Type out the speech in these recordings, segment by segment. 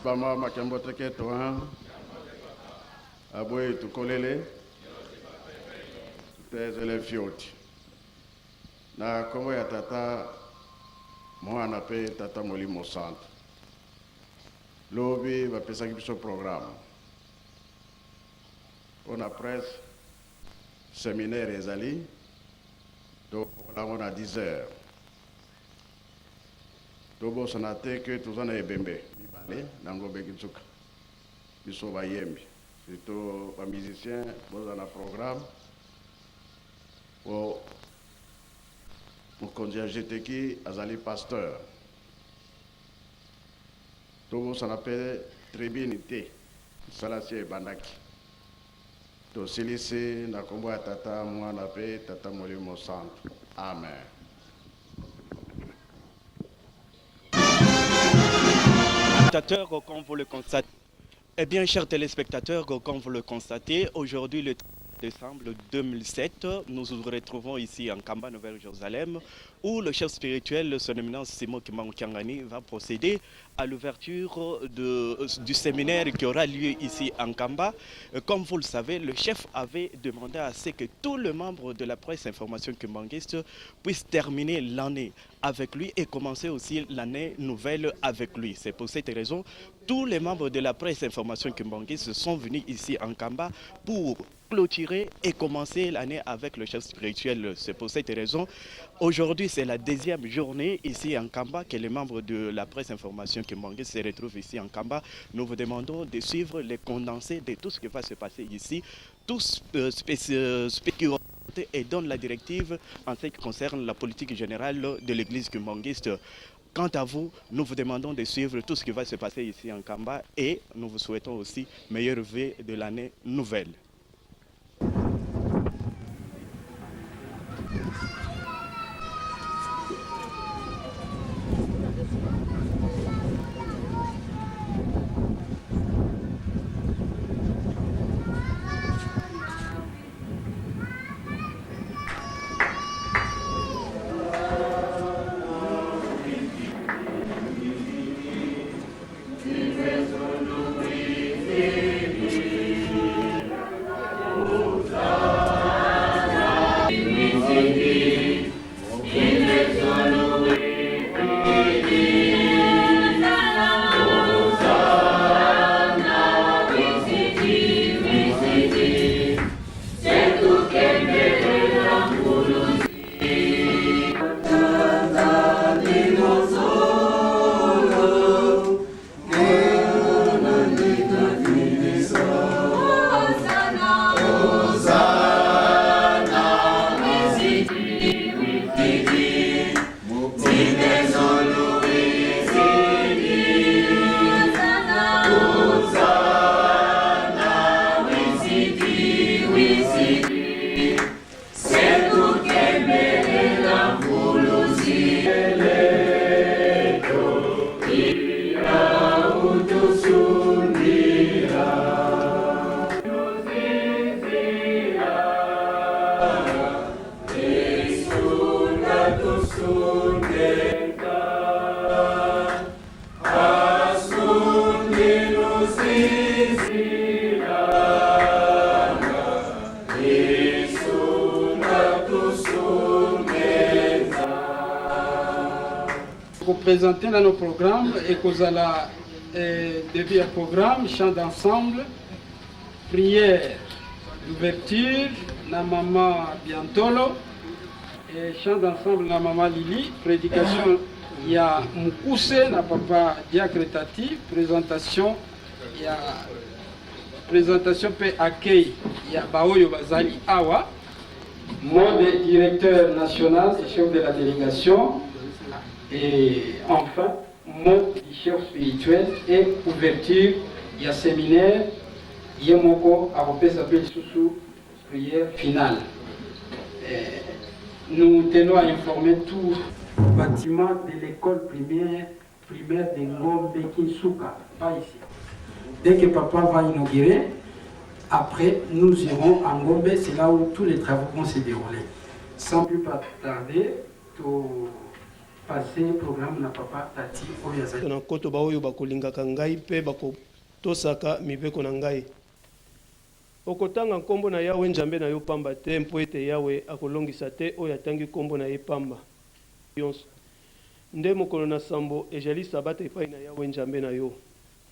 Bama Makamboteke Toan, Aboué Tukolele, Tezele Fioti. Na Kongo ya Tata, moi on appelle Tata Molimo Centre. Lobby va penser que ce programme. On a presque séminaire Ezali, donc là on a 10 heures. Tobo sanate que tous en ebembe, bibale, nango begitsuka. Biso ba yembi. Surtout les musiciens, dans un programme. Mon conjoint GTK, Azali Pasteur. Togo s'en appelle Tribunité, Salassie Bandaki. To Silisi, Nakombo Tata, moi l'appelle Tata Molimo Centre. Amen. Comme vous le constatez, eh bien, chers téléspectateurs, comme vous le constatez, aujourd'hui, le 30 décembre 2007, nous nous retrouvons ici en Kamba, Nouvelle-Jérusalem, où le chef spirituel, son éminence Simon Kimbangu Kiangani, va procéder à l'ouverture du séminaire qui aura lieu ici en Kamba. Comme vous le savez, le chef avait demandé à ce que tous les membres de la presse information kimbanguiste puissent terminer l'année avec lui et commencer aussi l'année nouvelle avec lui. C'est pour cette raison tous les membres de la presse information kimbanguiste sont venus ici en Kamba pour clôturer et commencer l'année avec le chef spirituel. C'est pour cette raison, aujourd'hui c'est la deuxième journée ici en Kamba que les membres de la presse information kimbanguiste se retrouvent ici en Kamba. Nous vous demandons de suivre les condensés de tout ce qui va se passer ici, tous spéciaux et donne la directive en ce qui concerne la politique générale de l'église kimbanguiste. Quant à vous, nous vous demandons de suivre tout ce qui va se passer ici en Kamba et nous vous souhaitons aussi meilleure vœux de l'année nouvelle. Pour présenter dans nos programmes et qu'on a la début à programme, chant d'ensemble, prière d'ouverture, na maman Biantolo, et chant d'ensemble na maman Lili, prédication il y a Mukuse na papa Diacretati, présentation il y a présentation pe accueil il y a Baoyo Bazali Awa, moi le directeur national et chef de la délégation. Et enfin, mot du chef spirituel et ouverture, il y a séminaire, il y a moko à s'appelle sous prière finale. Nous tenons à informer tout le bâtiment de l'école primaire de Ngombe Kinsuka, pas ici. Dès que papa va inaugurer, après nous irons à Ngombe, c'est là où tous les travaux vont se dérouler. Sans plus tarder, tout passer programme na papa tati oyo azali na koto ba oyo bakolingaka ngai pe bakotosaka mibeko na ngai. Okotanga nkombo na Yawe Nzambe na yo pamba te mpo ete Yawe akolongisa te oyo atangi nkombo na ye pamba. Yonso nde mokolo na sambo ezali sabata epai na Yawe Nzambe na yo.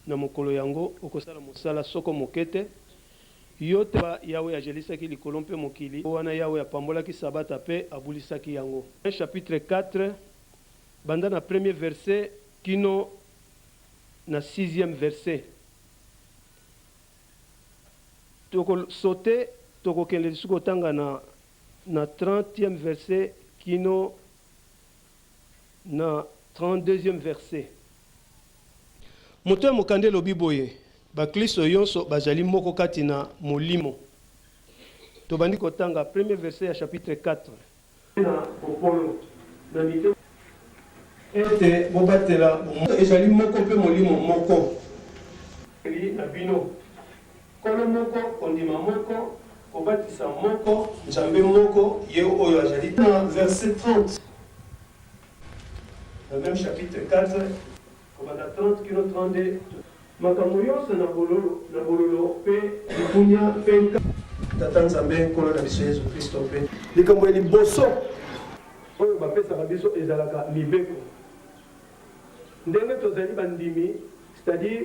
Na mokolo yango okosala mosala soko mokete yo te ba Yawe ajelisaki likolo mpe mokili wana Yawe apambolaki sabata pe abulisaki yango. Chapitre 4 banda na premier verset kino na 6e verset. Toko sauter toko kende suko tanga na 30e verset kino na 32e verset. Moto mokande lobi boye ba Kristo yonso bazali moko kati na molimo. To bandi kotanga premier verset ya chapitre 4. Na popolo na mite ete bobatela ezali moko pe molimo moko. Eli na bino kolo moko ondima moko obatisa moko Nzambe moko ye oyo azali na verset 30. Dans le même chapitre 4 on va 30 kilo 32 makambo yonso na bololo pe lipunya pe tata Nzambe kolo na biso Yesu Kristo pe likambo eli boso oyo bapesaka biso ezalaka mibeko ndenge tozali bandimi, c'est-à-dire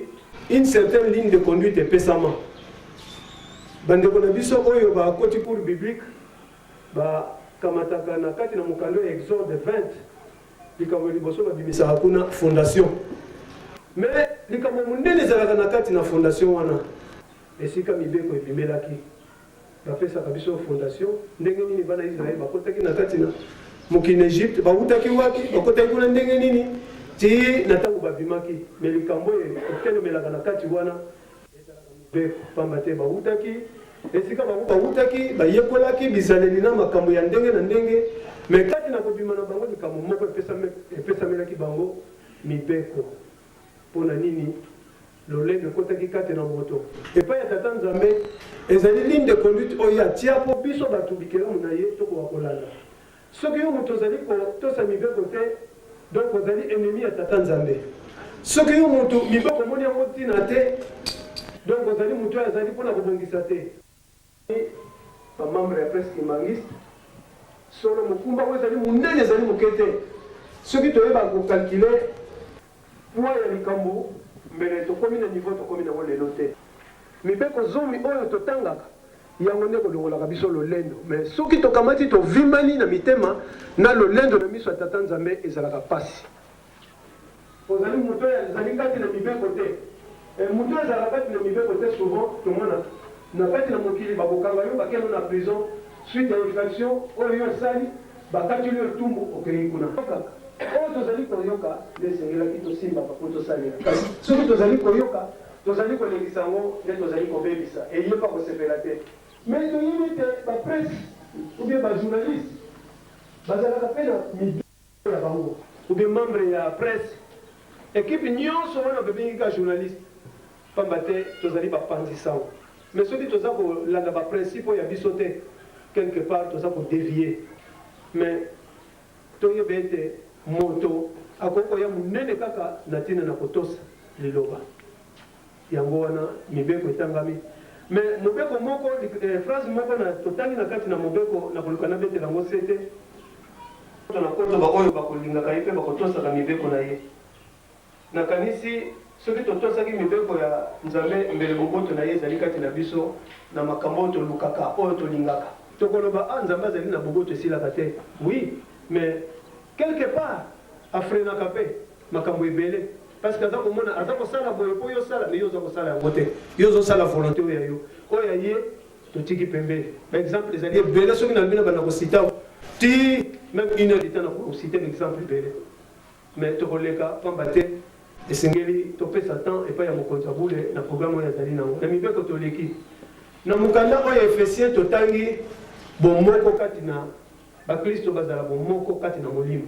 une certaine ligne de conduite epesama bandeko na biso oyo bakoti cours biblique bakamataka na kati na mokando ya Exode 20 likambo liboso babimisaka kuna fondation mais likambo munene ezalaka na kati na fondation wana esika mibeko ebimelaki bapesaka biso fondation ndenge nini bana Israel bakotaki na kati na mokili Egypte bawutaki wapi bakotaki kuna ndenge nini ti na ntango babimaki mais likambo ekelemelaka na kati wana ezalaka mibeko pamba te bawutaki esika bawutaki bayekolaki bizaleli na makambo ya ndenge na ndenge mais kati na kobima na bango likambo moko epesamelaki bango mibeko mpona nini lolendo ekotaki kati na moto epai ya tata Nzambe ezali ligne de conduite oyo atia po biso bato bikelamu na ye tokoka kolanda soki yo moto ozali kotosa mibeko te donc ozali ennemi ya tata Nzambe soki yo moto mibeko omoni yango ntina te donc ozali moto oyo azali mpona kobongisa te bamembre ya presque imangiste solo mokumba oyo ezali monene ezali moke te soki toyeba kokalkule poids ya likambo mbele tokomi na niveau tokomi nango lelo te mibeko zomi oyo totangaka yango nde kolongolaka biso lolendo mais soki tokamati tovimani na mitema na lolendo na miso ya tata Nzambe ezalaka pasi ozali moto oyo ezali kati na mibeko te moto oyo ezalaka kati na mibeko te souvent tomona na kati na mokili bakokanga yo bakeno na prison suite ya infraction oyo yo esali bakatili yo etumbu okei kuna oyo tozali koyoka nde esengelaki tosimbaka mpo tosalela kasi soki tozali koyoka tozali kolekisa yango nde tozali kobebisa eyepa kosepela te mais toyebi te bapresse ou bien bajournaliste bazalaka mpe na mibeko ya bango ou bien membre ya presse ekipe nyonso wana bebengi ka journaliste pamba te tozali bapanzisango mais soki toza kolanda baprincipe oyo ya biso te quelque part toza kodévier mais toyeba ete moto akoki koya monene kaka na ntina na kotosa liloba yango wana mibeko etangami mais mobeko moko phrase moko na totangi na kati na mobeko na koluka na betela yango se te na koto baoyo bakolingaka ye mpe bakotosaka mibeko na ye nakanisi soki totosaki mibeko ya Nzambe mbele boboto na ye ezali kati na biso na makambo oyo tolukaka oyo tolingaka tokoloba Nzambe azali na boboto esilaka te oui mais quelque part afrenaka mpe makambo ebele parce que aza komona aza kosala boye mpo yosala mais yo oza kosala yango te yo ozosala volonté oyo ya yo oyo ya ye totiki pembeni baexemple ezali ebele soki na bino banda kosita ti même une heure du temps na kosite exemple ebele mais tokoleka pamba te esengeli topesa temps epai ya mokonzi ya bule na programme oyo azali nango na mibeko toleki na mokanda oyo efesien totangi bomoko kati na bakristo bazala bomoko kati na molimo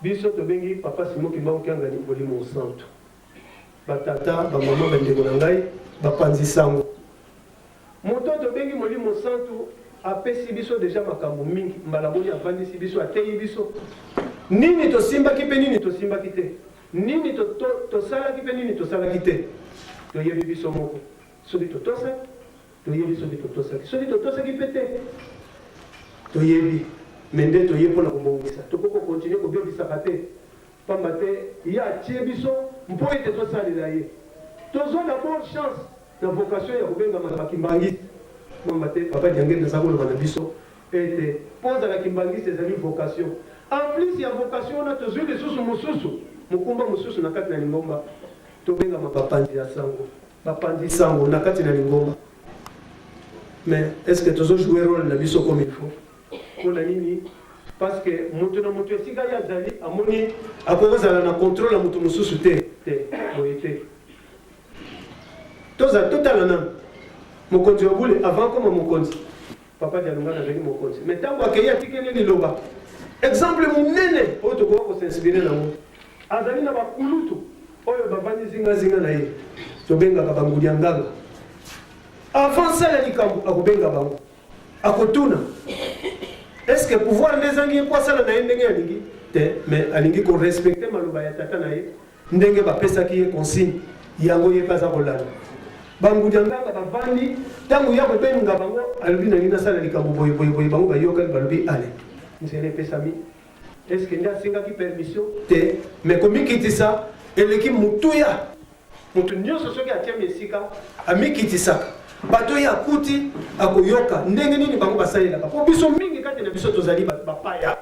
biso tobengi papa Simon Kimbangu Kiangani molimo santo batata bamama bandeko na ngai bapanzi sango moto tobengi molimo santo apesi biso déjà makambo mingi mbala boni avandisi biso ateyi biso nini tosimbaki mpe nini tosimbaki te nini tosalaki mpe nini tosalaki te toyebi biso moko soki totosa toyebi soki totosaki soki totosaki mpe te toyebi me nde toye mpona kobongisa tokoko kontinue kobebisaka te pamba te ye atie biso mpo ete tosalela ye tozwa d'abord chance na vocation ya kobengama na bakimbangisi pamba te papa diangeli naza koloba na biso ete mpo ozala kimbangisi ezali vocation en plus ya vocation wana tozwi lisusu mosusu mokumba mosusu na kati na lingomba tobengama bapanzi ya sango bapanzi sango na kati na lingomba mais est-ce que tozojouer rôle na biso comme il faut mpona nini parce que moto na moto esika ye azali amoni akozala na contrôle ya moto mosusu te boye te totala nano mokonzi wa bule avant koma mokonzi papa dialungana azali mokonzi mais ntango akei atikeli liloba exemple monene oyo tokoka kosinspire nango azali na bakulutu oyo bavandi zingazinga na ye tobengaka banguli ya nganga avant sala likambo akobenga bango akotuna est-ce que pouvoir nde ezangi mpo asala na ye ndenge alingi te mais alingi korespecte maloba ya tata na ye ndenge bapesaki ye consigne yango ye mpe aza kolanda bangudi ya nganga bavandi ntango ya kobenga bango alobi nangi nasala likambo boyeboyeboye bango bayokali balobi ale nzela epesami est-ce que nde asengaki permission te mais komikitisa eleki motuya moto nyonso soki atiami esika amikitisaka bato ye akuti akoyoka ndenge nini bango basalelaka mpo biso mingi kati na biso tozali bapaya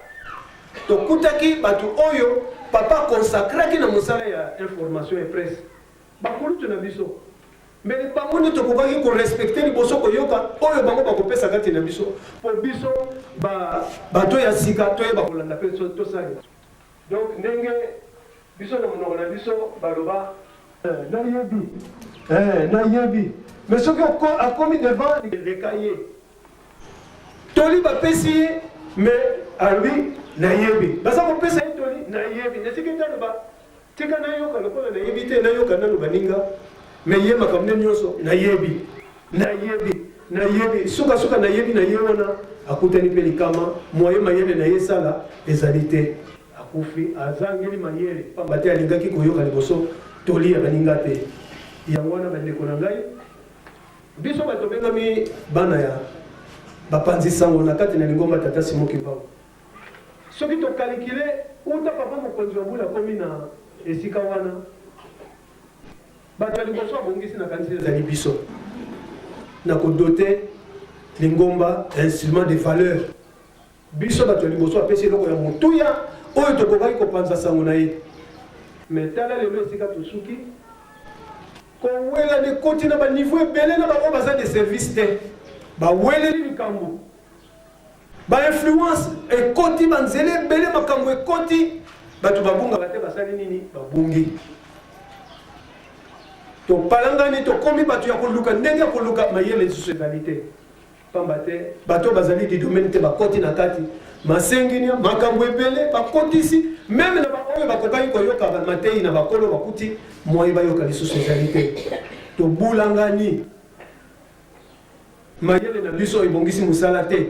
tokutaki bato oyo papa consacraki na mosala ya information et presse bakulutu na biso mais bango nde tokokaki korespecte liboso koyoka oyo bango bakopesa kati na biso mpo biso bato ya sika toyeba kolanda mpe tosalela donc ndenge biso na monoko na biso baloba nayebi mais soki akomi devant leka ye toli bapesi ye mais alobi nayebi baza kopesa ye toli nayebi nesiki taloba tika nayoka lokola nayebi te nayoka nano baninga mais ye makambo nde nyonso nayebi sukasuka nayebi na ye wana akutani mpe likama moye mayele na ye sala ezali te akufi azangeli mayele pamba te alingaki koyoka liboso toli ya baninga te yango wana bandeko na ngai biso bato bengami bana ya bapanzi sango na kati na lingomba tata simoki bango soki tokalikile uta papa mokonzi wa bula komi na esika wana bato ya liboso abongisi na kanisa ezali biso na kodote lingomba instrument de valeur biso bato ya liboso apesi eloko ya motuya oyo tokokaki kopanza sango na ye mais tala lelo esika tosuki kowelani ekoti na baniveau ebele na bango baza de service te baweleli likambo bainfluence ekoti banzela ebele makambo ekoti bato babungaka te basali nini babungi topalangani tokomi bato ya koluka ndenge ya koluka mayele lisusu ezali te pamba te bato bazali di domaine te bakoti na kati masenginia makambo ebele bakotisi meme na baoyo bakokaki koyoka mateyi na bakolo bakuti moye bayoka lisusu ezali te tobulangani mayele na biso ebongisi mosala te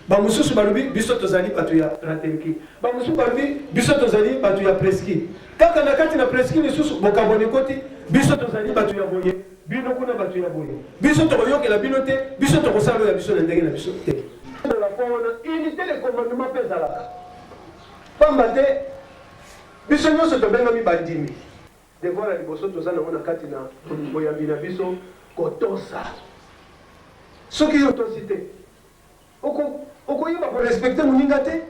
bamosusu balobi biso tozali bato ya ratelki bamosusu balobi biso tozali bato ya preski kaka na kati na preski lisusu bokaboni ekoti biso tozali bato ya boye bino kuna bato ya boye biso tokoyokela bino te biso tokosala oyo ya biso na ndenge na biso te unité de commandement mpe ezalaka pamba te biso nyonso tobengami bandimi devoir ya liboso toza nango na kati na boyambi na biso kotosa soki otosi te okoyeba korespecte moninga te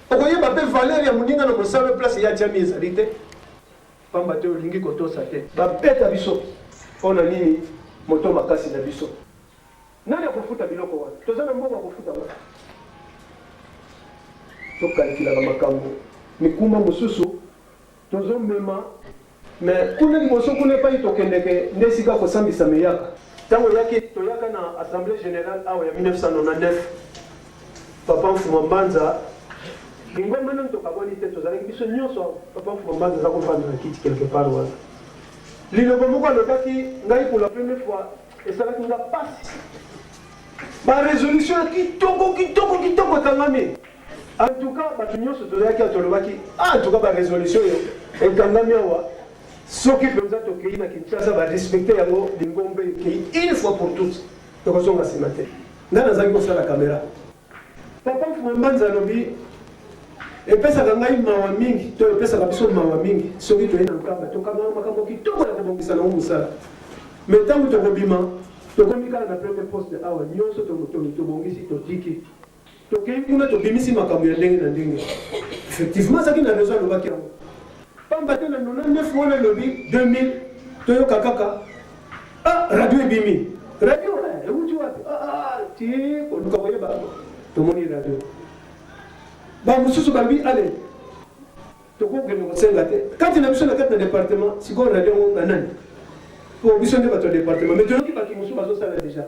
okoyeba mpe valeur ya moninga na mosala place ya tiami ezali te pamba te olingi kotosa te babeta biso mpo na nini moto makasi na biso nani akofuta biloko wana toza na mbongo akofuta wana tokalikilaka makambo mikuma mosusu tozomema mais kuna liboso kuna epai tokendeke nde esika kosambisa meyaka ntango oyaki toyaka na assemblée générale awa ya 1999 papa mfuma mbanza lingomba nani tokabwani te tozalaki biso nyonso papa mfuma mbanza aza kofanda na kiti quelque part wana lilobo moko alobaki ngai pour la première fois esalaki nga pasi Ma résolution kitoko ekangami. En tout cas, bato nyonso tozalaki atolobaki, en tout cas ba résolution yo ekangami awa. Soki penza tokei na Kinshasa ba respecter yango lingombe ki une fois pour toutes. Tokosonga simate. Nga nazali kosala la caméra. Papa Mbanza lobi epesaka ngai mawa mingi to epesaka biso mawa mingi soki toye na nkamba tokanga makambo kitoko ya kobongisa nango mosala. Mais ntango tokobima tokomi kaka na premier poste awa nyonso tobongisi totiki tokei kuna tobimisi makambo ya ndenge na ndenge. Effectivement azalaki na raison alobaki yango. Pamba te na 99 wana lobi 2000 toyoka kaka radio ebimi radio euti wapi ti koluka koyeba tomoni radio bamosusu balobi ale tokokende kosenga te kati na biso na kati na département sikoyo radio ngo banani po biso nde bato ya département mais toyoki baki mosusu bazosala déjà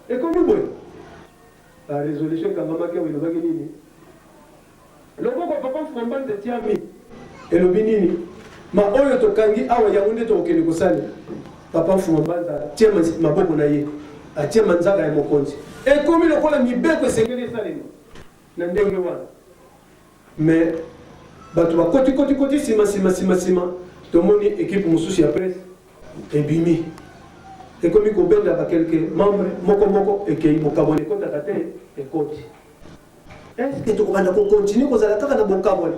ekomi boye barésolution ekangamaki awo elobaki nini loboko papa Mbanza etiami elobi nini ma oyo tokangi awa yango nde tokokende kosala papa Mbanza atie maboko na ye atie manzaka ya mokonzi ekomi lokola mibeko esengeli esalema na ndenge wana mais bato bakoti sima tomoni équipe mosusu ya presse ebimi ekomi kobenda bakelke membre moko ekei bokabona ekotaka te ekoti. Est-ce que tokobanda kokontinue kozala kaka na bokabone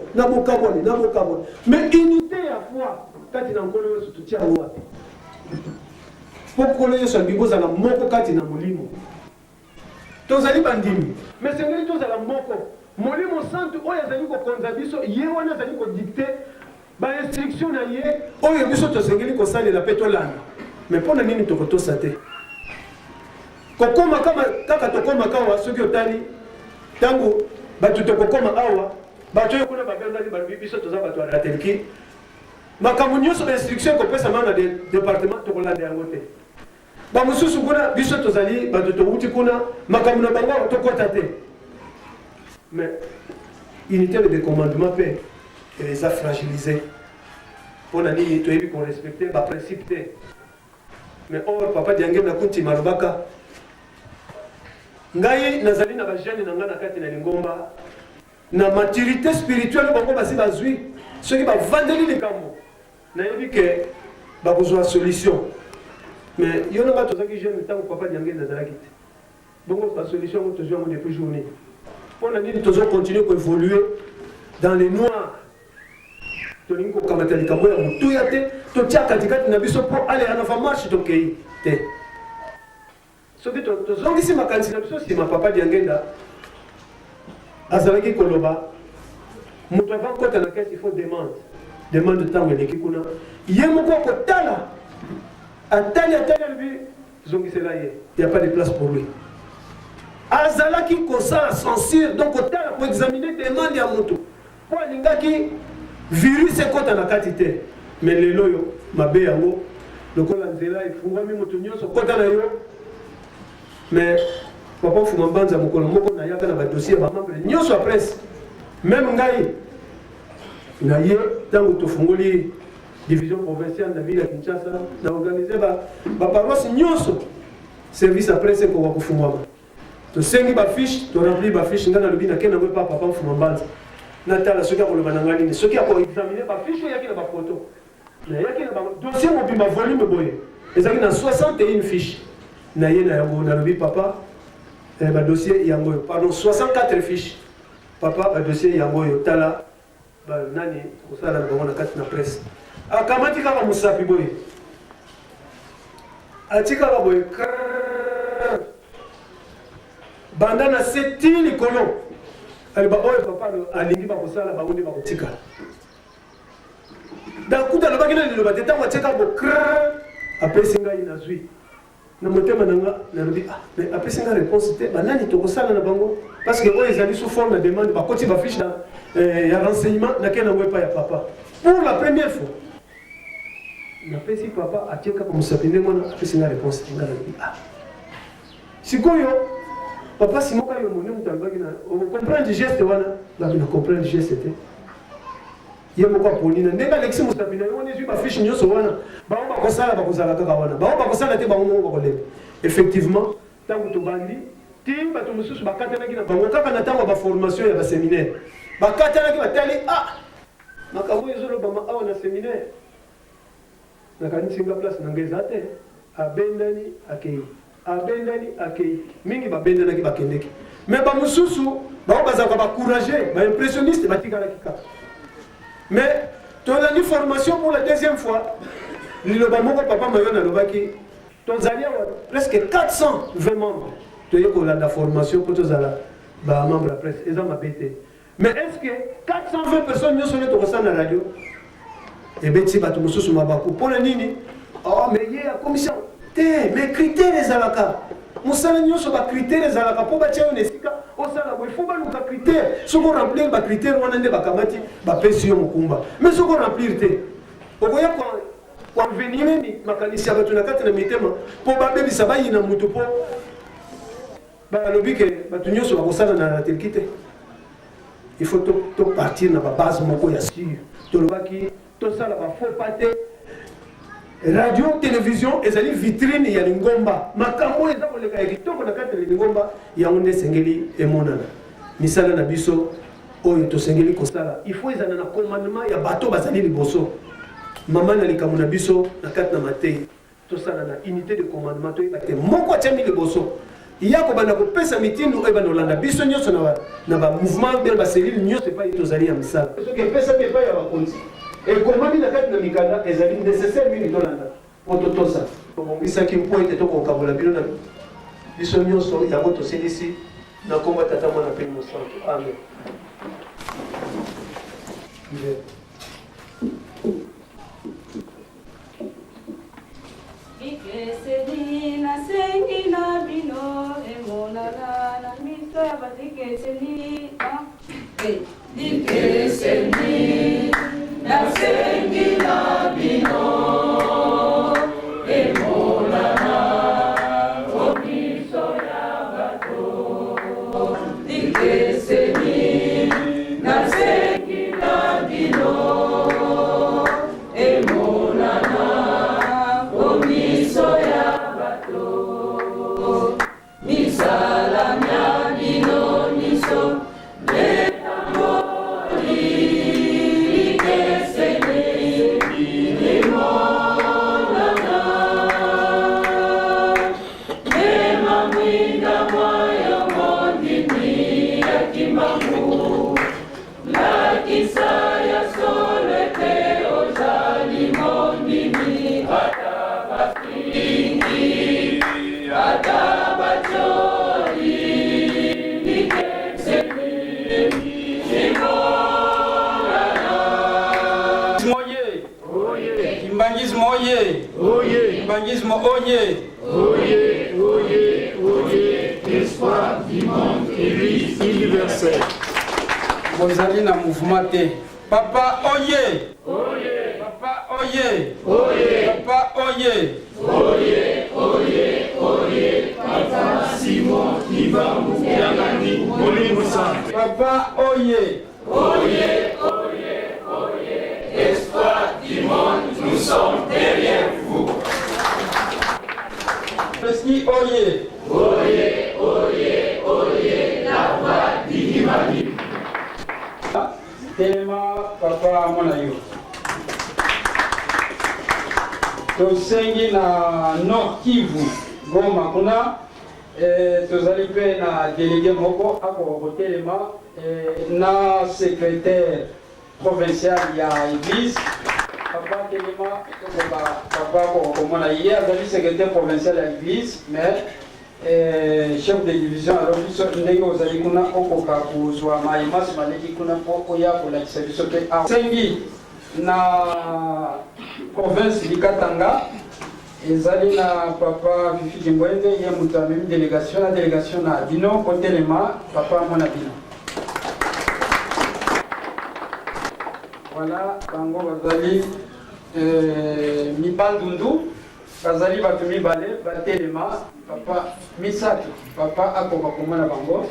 mais unité ya foi kati na nkolo nyonso totia yango wapi po nkolo nyonso alingi kozala moko kati na molimo tozali bandimi mais sengeli tozala moko molimo santu oyo azali kokonza biso ye wana azali kodikte bainstruction na ye oyo biso tosengeli kosalela mpe tolanda mais mpo na nini tokotosa te kokoma kaka tokoma kawa soki otali ntango bato tokokoma awa bato oyo kuna babengani balobi biso toza bato ya rateliki makambo nyonso bainstruction ekopesama na département tokolanda yango te bamosusu kuna biso tozali bato towuti kuna makambo na bango tokota te mais unité de commandement mpe eza fragilisé mpo na nini toyebi korespecte baprincipe te mais or papa diange nakuntima alobaka ngai nazali na bajeune na ngai na kati na lingomba na maturité spirituelle bango basi bazwi soki bavandeli likambo nayebi ke bakozwa solution mais yo nanga tozalaki jeune ntango papa diange nazalaki te bongo basolution ngo tozwi yango depuis journée mpo na nini tozocontinue koévoluer dans les noirs tolingi kokamata likambo ya motuya te totia katikati na biso mpo ale anafa marche tokei te soki tozongisi makanisi na biso nsima papa diangenda azalaki koloba moto avant kota na kese il faut demande ntango eleki kuna ye moko akotala atali alobi zongisela ye il y a pas de place pour lui azalaki kosala censure donc otala koexamine demande ya moto mpo alingaki virus ekota na kati te mais lelo oyo mabe yango lokola nzela efungwami moto nyonso kota na yo mais papa Mbanza mokolo moko nayaka na badossier ya bamembre nyonso ya presse même ngai na ye ntango tofungoli division provinciale na ville ya Kinshasa na organise baparoisse nyonso service ya presse ekoka kofungwama tosengi bafiche torempli bafiche ngai nalobi nakende yango epa papa Mbanza natala soki akoloba na ngai nini soki akoexamine bafiche oyaki na bafoto nayaki na dossier mobimba volume boye ezalaki na 61 fiche na ye na yango nalobi papa badossier yango oyo pardon 64 fiche papa badossier yango oyo tala nani kosala na bango na kati na presse akamati kaka mosapi boye ati kaka boye banda na seti likolo aliba oyo papa alingi bakosala bango nde bakotika dakuta alobaki na liloba te ntango atieka bo apesi ngai nazwi na motema nanga nalobi mais apesi nga réponse te banani tokosala na bango parce que oyo ezali sous forme de demande bakoti bafiche ya renseignement nakei nango epai ya papa pour la première fois napesi papa atie kaka mosapi ndenge wana apesi nga réponse te nga nalobi sikoyo papa simoka yo mone moto alobaki na comprendre geste wana ngabi na comprendre geste te ye moko aponi na ndenge alekisi mosapi na yo wana ezwi bafiche nyonso wana bango bakosala bakozala kaka wana bango bakosala te bango moko bakolemba effectivement ntango tobandi ti bato mosusu bakatanaki na bango kaka na ntango ya baformation ya baséminaire bakatanaki batali makambo ezolobama awa na séminaire nakanisinga place na ngai eza te abendani akei mingi babendanaki bakendeki mais bamosusu bango bazalaka bacourage baimpressionniste batikalaki kaka mais tozali formation pour la deuxième fois liloba moko papa mayo nalobaki tozali awa presque 420 membres toye kolanda formation mpo tozala bamembre ya presse eza mabe te mais est ce que 420 personnes nyonso nde tokosala na radio ebeti bato mosusu mabaku mpona nini mais ye ya commission te mais critère ezalaka mosala nyonso bacritère ezalaka mpo batia yo na esika osala boye fo baluka critère soki oremplir bacritère wana nde bakamati bapesi yo mokumba mais soki oremplir te okoya koavenire makanisi ya bato na kati na mitema mpo babebisa bayina moto mpo balobi ke bato nyonso bakosala na teleki te il faut topartir na babase moko ya sur tolobaki tosala bafaux pas te radio télévision ezali vitrine ya lingomba makambo eza koleka ya kitoko na kati ya lingomba yango nde esengeli emonana misala na biso oyo tosengeli kosala il faut ezala na commandement ya bato bazali liboso mama na likambo na biso na kati na matei tosala na unité de commandement toyeba te moko atiami liboso ya kobanda kopesa mitindo oyo bana olanda biso nyonso na bamouvement bena baselile nyonso epai tozali ya misala soki epesami epai ya bakonzi ekomami na kati na mikanda ezali nécessaire mingi tolanda po totosa tobongisaki mpo ete tokokabola bino na biso nyonso yango tosilisi na kombo tata mwana mpe mosantu amen. Ikeseni na sengi na bino emonana na miso ya batikeseni Ikeseni na sengi na bino emonana o miso ya bato Ikeseni na sengi na bino Bangisme oye! Oye, oye, oye, espoir du monde, église universelle. Bozali na mouvement te. Papa oye! Oye! Papa oye! Oye! Papa oye! Oye, oye, oye, Papa Simon Ibamou Yangani Molimo Santo. Papa oye! Oye, oye, oye, espoir du monde, nous sommes derrière vous. Preski oye! Oye, oye, oye, la voix d'Imani. Telema papa mona yo. Tosengi na Nord Kivu Goma kuna tozali pe na délégué moko ako telema na secrétaire provincial ya église papa telema papa ko mona hier azali secrétaire provincial ya église mais chef de division alors biso ndenge ozali kuna okoka kozwa mayemasi maleki kuna mpo oya kolakisa biso mpe sengi na province Likatanga ezali na papa Fifi Kimbwende ye moto amemi délégation na bino kotelema papa mona bino voilà bango bazali mibandundu bazali bato mibale batelema papa misato papa akoka komona bango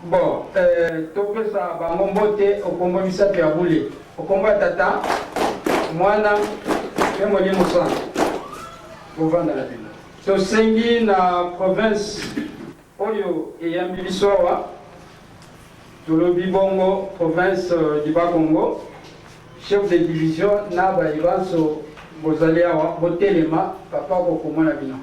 bon topesa bango mbote okombo misato ya bule okombo ya tata mwana pe molimo sana bovanda na bino tosengi na province oyo eyambi biso awa tolobi bongo province du Bas-Congo chef de division na bayebanso bozali awa botelema papa kokomona bino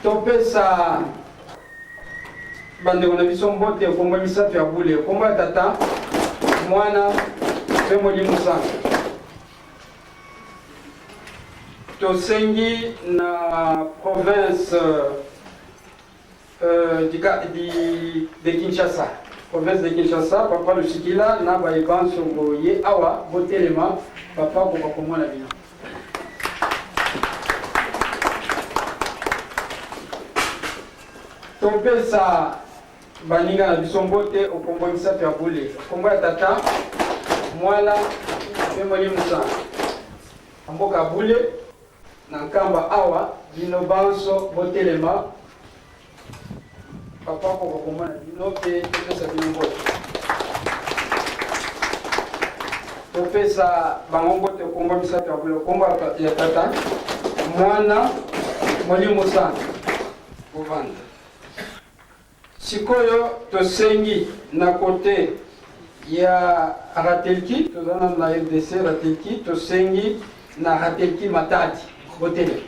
topesa bandeko na biso mbote okombo misato ya bule okombo ya tata mwana pe molimo sana tosengi na province de Kinshasa province de Kinshasa papa Lusikila na bayebanso boye awa botelema papa kokomona bino topesa baninga na biso mbote okombo misato ya bule okombo ya tata mwana pe molimo sana mboka bule na nkamba awa bino banso botelema papa kokomona bino pe topesa bino mbote topesa bango mbote okombo misato ya bule okombo ya tata mwana molimo sana kovanda sikoyo tosengi na kote ya Ratelki tozana na RDC Ratelki tosengi na Ratelki Matadi botele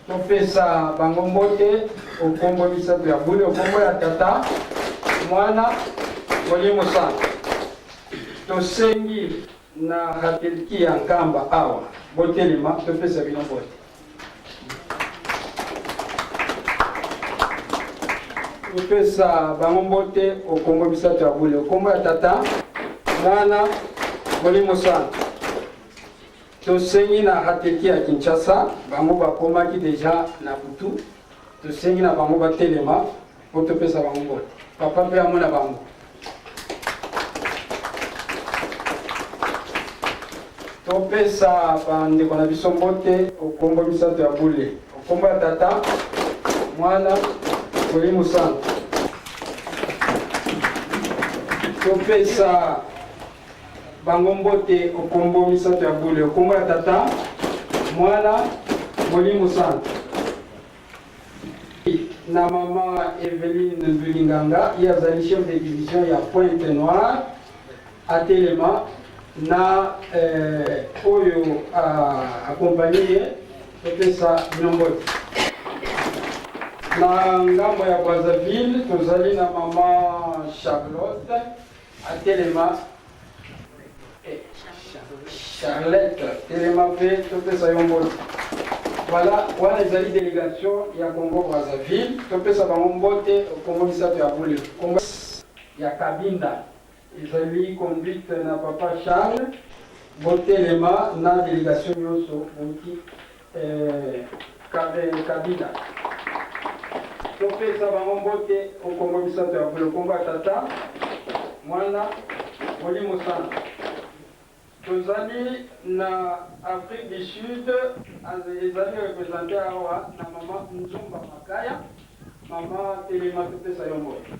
topesa bango mbote okombo misato ya bule okombo ya tata mwana molimo sana tosengi na Ratelki ya nkamba awa botelema topesa bino mbote topesa bango mbote okombo misato ya bule okombo ya tata mwana molimo sana tosengi na Ratelki ya Kinshasa bango bakomaki deja na butu tosengi na bango batelema po topesa bango mbote papa mpe amona bango topesa bandeko na biso mbote okombo misato ya bule okombo ya tata mwana molimo sana topesa bango mbote okombo misato ya bule okombo ya tata mwana molimo sana na mama Eveline Mbulinganga ye azali chef de division ya Pointe Noire atelema na oyo accompagné topesa bino mbote na ngambo ya Brazzaville tozali na mama Charlotte atelema Charlotte telema pe topesa yo mbote voilà wana ezali délégation ya Congo Brazzaville topesa bango mbote okombo misato ya bule Congo ya Kabinda ezali conduite na papa Charles botelema na délégation nyonso bonki Kabinda topesa bango mbote okombo misato ya bule okombo ya tata mwana molimo sana tozali na Afrique du Sud ezali représenté awa na mama Nzumba Makaya mama telema topesa yo mbote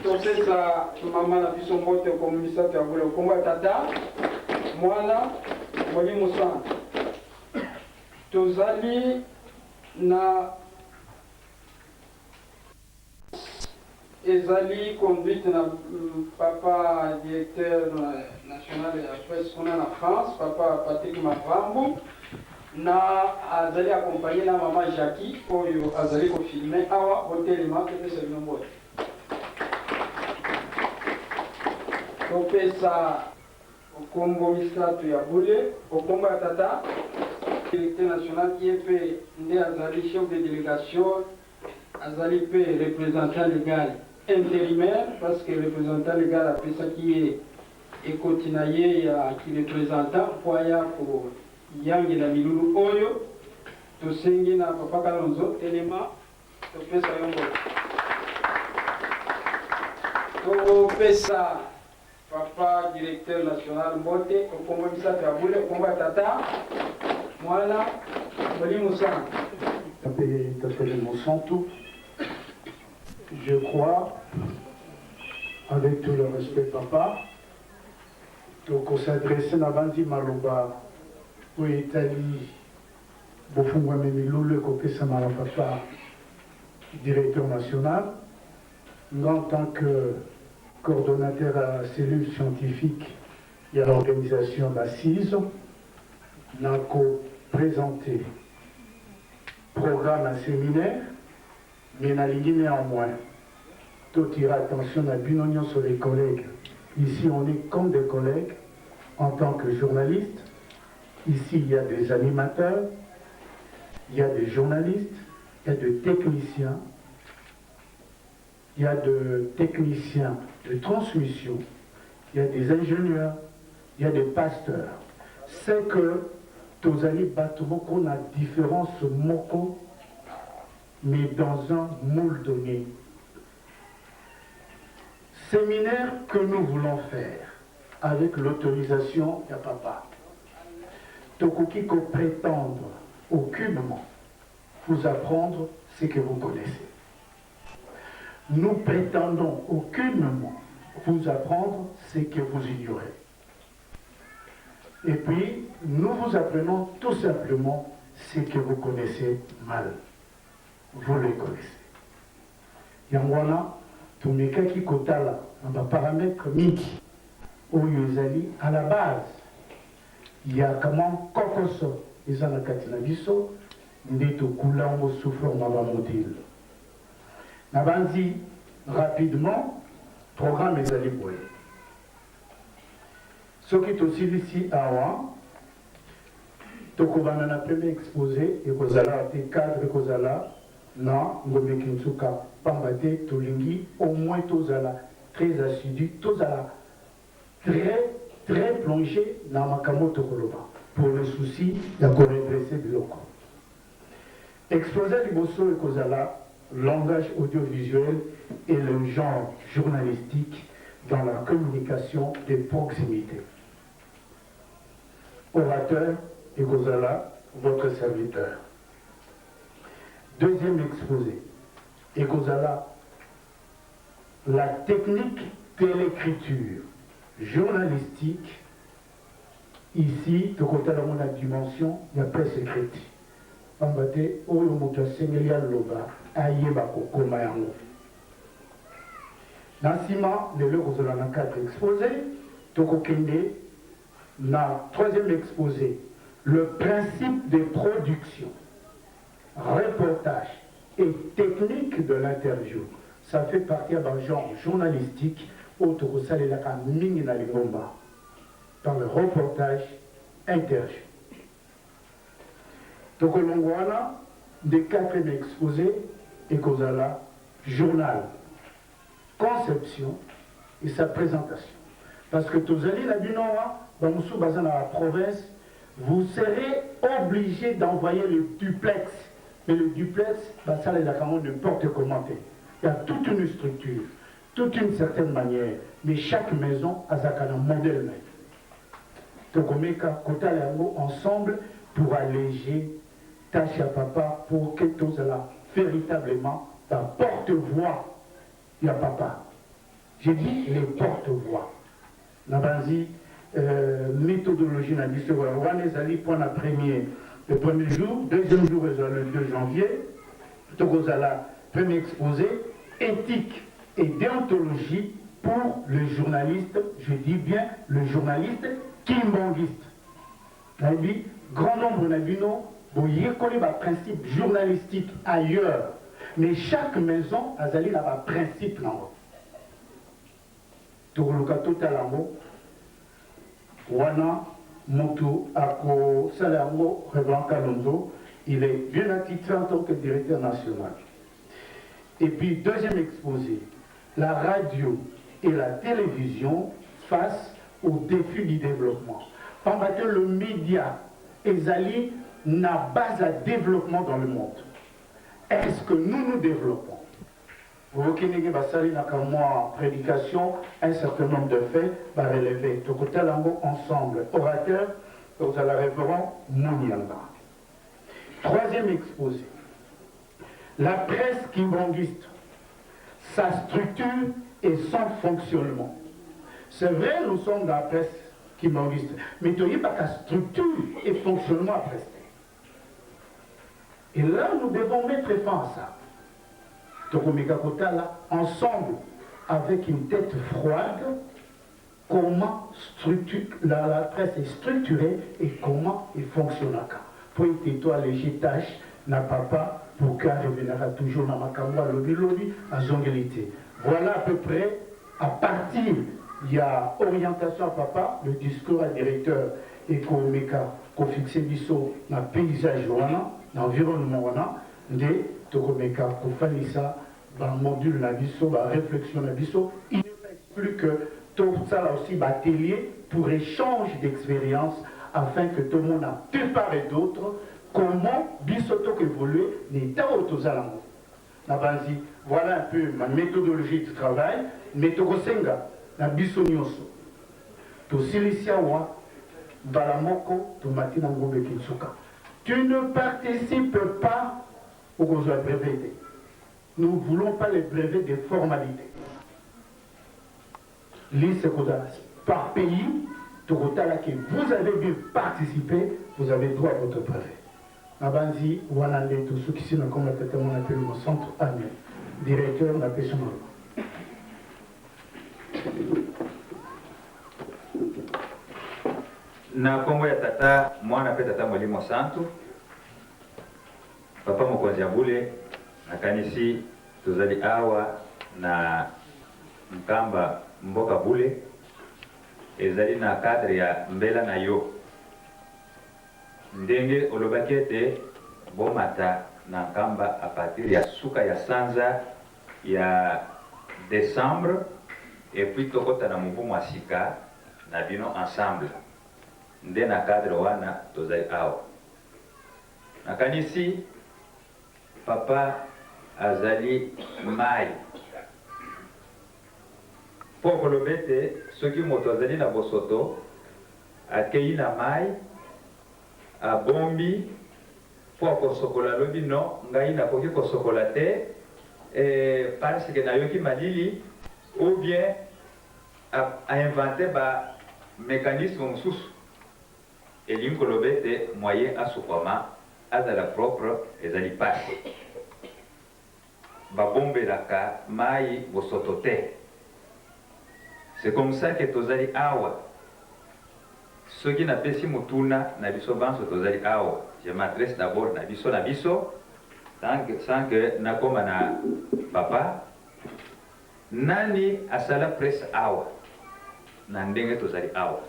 topesa mama na biso mbote okombo misato ya bule okombo ya tata mwana molimo sana tozali na ezali conduite na papa directeur national ya presse kuna na France papa Patrick Mavambu na azali accompagné na mama Jackie oyo azali kofilme awa botelema topesa bino mbote topesa okombo misato ya bule okombo ya tata directeur national IEP nde azali chef de délégation azali pe représentant légal intérimaire parce que représentant légal apesaki ye ekoti na ye ya kirepresentant po aya koyangela milulu oyo tosengi na papa Kalonzo telema topesa yo mbote topesa papa papa directeur national Mbote Okombo Misaka Abule Okombo Tata Mwana Oli Moussant. Je crois, avec tout le respect papa, donc on s'adresse à Bandi Malouba pour Italie, Bofungwa Memilou, le côté Samara Papa, directeur national, en tant que coordonnateur à la cellule scientifique et à l'organisation d'Assise, n'a présenté programme à séminaire, mais n'a néanmoins tout tire attention à binonion sur les collègues. Ici, on est comme des collègues en tant que journalistes. Ici, il y a des animateurs, il y a des journalistes, il y a des techniciens, il y a des techniciens de transmission, il y a des ingénieurs, il y a des pasteurs. C'est que tous les bâtiments qu'on a différents moko, mais dans un moule donné. Séminaire que nous voulons faire avec l'autorisation de papa. Tokoki ko prétendre aucunement vous apprendre ce que vous connaissez. Nous prétendons aucunement vous apprendre ce que vous ignorez. Et puis, nous vous apprenons tout simplement ce que vous connaissez mal. Vous les connaissez. Yangwana, Tumekaki Kotala, un paramètre miki, au Yuzali, à la base, il y a comment Kokoso, les Anakatinabiso, Ndeto Koulango souffrant dans la modile. Nabanzi, rapidement, programme les Aliboué. Ce qui est aussi ici à Ouan, Tokobana n'a premier exposé, et Kozala, des cadres Kozala, non, Ngomekinsuka, Pambate, Tolingi, au moins Tozala, très assidu, Tozala, très plongé dans Makamo Tokoloba, pour le souci de redresser le local. Exposé du Bosso et Kozala, langage audiovisuel et le genre journalistique dans la communication de proximité. Orateur et Kozala, votre serviteur. Deuxième exposé, Ekozala, la technique de l'écriture journalistique. Ici, de côté de la dimension de la presse écrite. Pambate, Oyomoto Sengelia Loba, Ayebako Komayango. Nansima, le Kozala n'a quatre exposés, Tokokende, na troisième exposé, le principe de production. Reportage et technique de l'interview. Ça fait partie d'un genre journalistique autour de ça, dans le reportage interview. Donc, l'ongwana des quatrième exposés et Kozala, journal, conception et sa présentation. Parce que tous allez la Binoa, dans la province, vous serez obligé d'envoyer le duplex. Mais le duplex, ça les a quand même n'importe comment. Il y a toute une structure, toute une certaine manière, mais chaque maison a un modèle. Donc on met ensemble pour alléger tâche à papa, pour que tout cela véritablement la porte-voix de papa. J'ai dit les porte-voix. La base méthodologie n'a dit sur le point la première. Le premier jour, deuxième jour, le 2 janvier, Togozala, premier exposé, éthique et déontologie pour le journaliste, je dis bien le journaliste kimbangiste. Nabi, grand nombre d'abino, vous y connaissez le principe journalistique ailleurs, mais chaque maison a un principe. Togoloka totalement, Wana, Monto, Ako, Salarmo, Revan Kalonzo, il est bien attitré en tant que directeur national. Et puis, deuxième exposé, la radio et la télévision face aux défis du développement. Pendant que le média, Ezali, n'a base à développement dans le monde. Est-ce que nous nous développons? Vous qui n'avez pas sali na moi prédication, un certain nombre de faits va relever. Tout côté lango ensemble. Orateur, vous allez référent Mounianga. Troisième exposé. La presse kimbangiste, sa structure et son fonctionnement. C'est vrai, nous sommes dans la presse kimbangiste, mais il n'y a pas qu'à structure et fonctionnement à prester. Et là, nous devons mettre fin à ça. Là, ensemble, avec une tête froide, comment la presse est structurée et comment il fonctionne. Pour que toi, les tâches n'a pas pour qu'elle reviendra toujours dans ma caméra, lobby, à zongalité. Voilà à peu près, à partir, il y a orientation à papa, le discours à directeur économique, qu'on fixe biso dans le paysage, dans l'environnement, de Tokomeka, qu'on fait ça, dans le module, dans la réflexion, il ne reste plus que tout ça aussi, atelier pour échange d'expériences, afin que tout le monde, de part et d'autre, comment Bissoto évolue, l'état autosalamon. Voilà un peu ma méthodologie de travail, méthodosenga, la Bissonioso. To Siliciawa, Balamoko, to Matina Ngombe Kinsuka. Tu ne participes pas aux brevets. Nous ne voulons pas les brevets des formalités. Lise par pays, que vous avez bien participé, vous avez droit à votre brevet. Nabanzi, Wanande, tous ceux qui sont comme la tête, on appelle le centre annuel. Directeur de la pêche marine. Na Kongo ya tata, mwana pe tata Molimo Santu, papa mokonzi ya bule, na kanisi tuzali awa na mkamba mboka bule, ezali na cadre ya mbela na yo. Ndenge olobakete bomata na nkamba a partir ya suka ya sanza ya décembre, et puis tokota na mubu mwasika na bino ensemble. Nde na cadre wana tozali awa. Nakanisi papa azali mai. Pour kolobete soki moto azali na bosoto akei na mai a bombi pour kosokola lobi non ngai na koki kosokola te parce que na yoki malili ou bien a inventé ba mécanisme mususu elingi kolobete moyen asukwama azala propre ezali pasi babombelaka mai bosoto te. C'est comme ça que tozali awa. Ce qui n'a pas si mutuna na biso banso tozali awa. Je m'adresse d'abord na biso sans que nakoma na papa. Nani asala presse awa. Na ndenge tozali awa.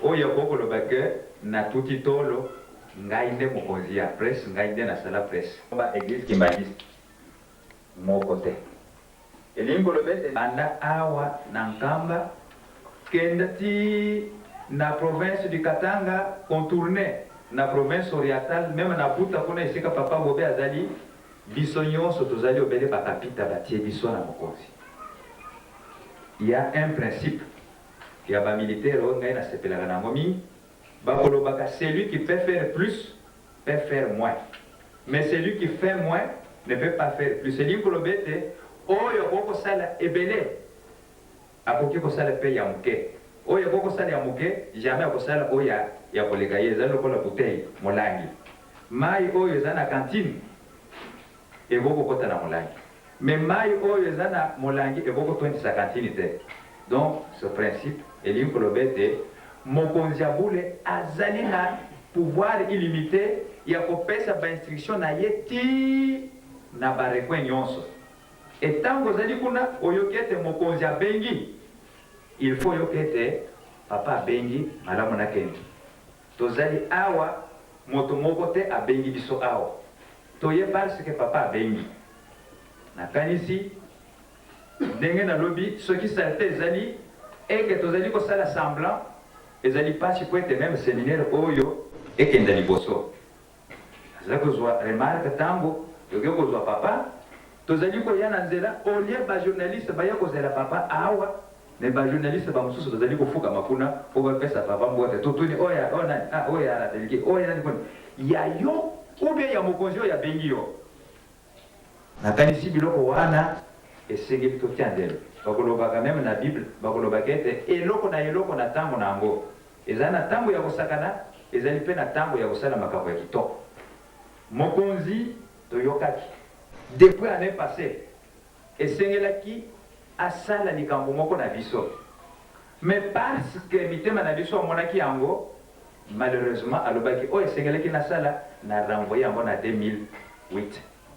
Oya koko lobake na tuti tolo ngai nde mokonzi ya presse ngai nde nasala presse. Ba église kimbangiste mon côté. Elingo lobete anda awa nankamba kenda ti na province du Katanga contourner na province orientale même na buta kuna isika papa bobe azali biso nyonso tozali obele bakapita batie biso na mokonzi. Il y a un principe qui a ba militaire o ngai na sepelaka na ngomi bakolobaka celui qui peut faire plus peut faire moins, mais celui qui fait moins ne peut pas faire plus. Elingo lobete oyo kokosala ebele akoki kosala pe ya muke oyo kokosala ya muke jamais akosala oyo ya koleka ye ezali lokola bouteille molangi mai oyo eza na cantine ekokokota na molangi mais mai oyo eza na molangi ekokotondisa cantine te. Donc ce principe elingi koloba ete mokonzi ya bule azali na pouvoir illimité ya kopesa bainstruction na ye ti na barekwe nyonso. Et tant que vous avez dit que mokonzi abengi, il faut que papa bengi malamu na kendi. Tozali awa moto moko te abengi biso awa. Toye parce que papa abengi. Na kanisi ndenge na lobi ce qui salte ezali et que tozali ko sala semblant ezali pas si pointe même séminaire oyo et que ndali boso. Ça que soit remarque tango, yo ko soit papa tozali koya na nzela olie bajournaliste baya kozela papa awa me bajournaliste bamosusu tozali kofukama kuna po bapesa papa mbote totuni oya alateliki oya nani koni ya yo ube ya mokonzi oyo abengi yo nakanisi biloko wana esengeli totya ndelo bakolobaka meme na bible bakolobaka ete eloko na ntango na yango ezali na ntango ya kosakana ezali mpe na ntango ya kosala makambo ya kitoko mokonzi toyokaki depuis année passée esengelaki asala likambo moko na biso mais parce que mitema na biso amonaki yango malheureusement alobaki oyo esengelaki nasala na renvoye yango na 2008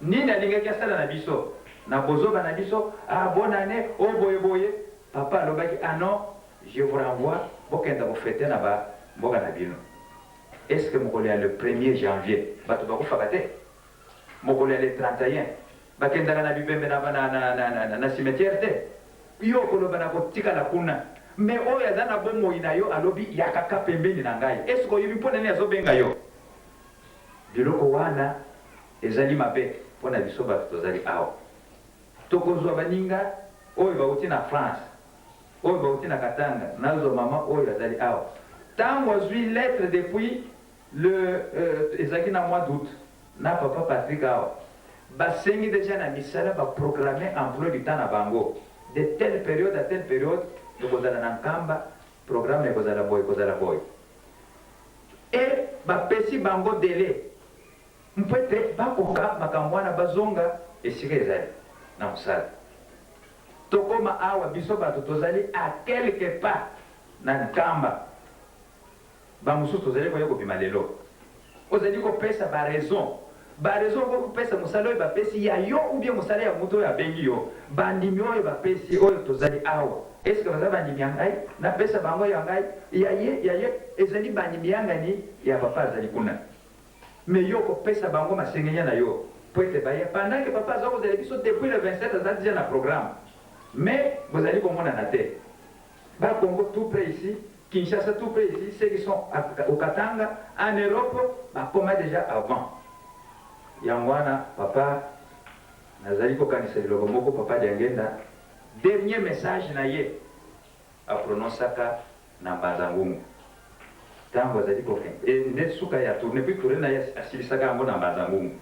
nini alingaki asala na biso na bozoba na biso bonne année o boye papa alobaki non je vous renvoie bokenda kofete na mboka na bino est-ce que mokolo ya le 1er janvier bato bakofaka te mokolo ya le 31 bakendaka na bibembe na cimetière te yo koloba na kotikala kuna mais oyo aza na bomoi na yo alobi yakaka pembeni na ngai est-ce que oyebi mpo nani azobenga yo biloko wana ezali mabe mpo na biso bato tozali awa tokozwa baninga oyo bauti na France oyo bauti na Katanga nazwa mama oyo azali awa ntango azwi lettre depuis ezalaki na mois d'août na papa Patrick awa basengi déjà na misala baprograme emploi du temps na bango de telle période à telle période tokozala na nkamba programme ekozala boy et bapesi bango délai mpo ete bakoka makambo wana bazonga esika ezali na mosala tokoma awa biso bato tozali a quelque part na nkamba bamosusu tozali koya kobima lelo ozali kopesa baraison okopesa mosala oyo bapesi ya yo ou bien mosala ya moto oyo abengi yo bandimi oyo bapesi oyo tozali awa eske baza bandimi ya ngai napesa bango ya ngai ya ye ezali bandimi ya ngani ya papa azali kuna me yo kopesa bango masengenya na yo po ete baya pendant que papa aza kozala biso depuis le 27 aza déjà na programme mais bozali komonana te bakongo tout près ici Kinshasa tout près ici ceux qui sont au Katanga en Europe bakoma déjà avant yango wana papa nazali kokanisa biloko moko papa Diangenda dernier message na ye aprononsaka na Mbazangungu ntango azali kokende nde suka ya tourne puis tourne na ye asilisaka yango na Mbazangungu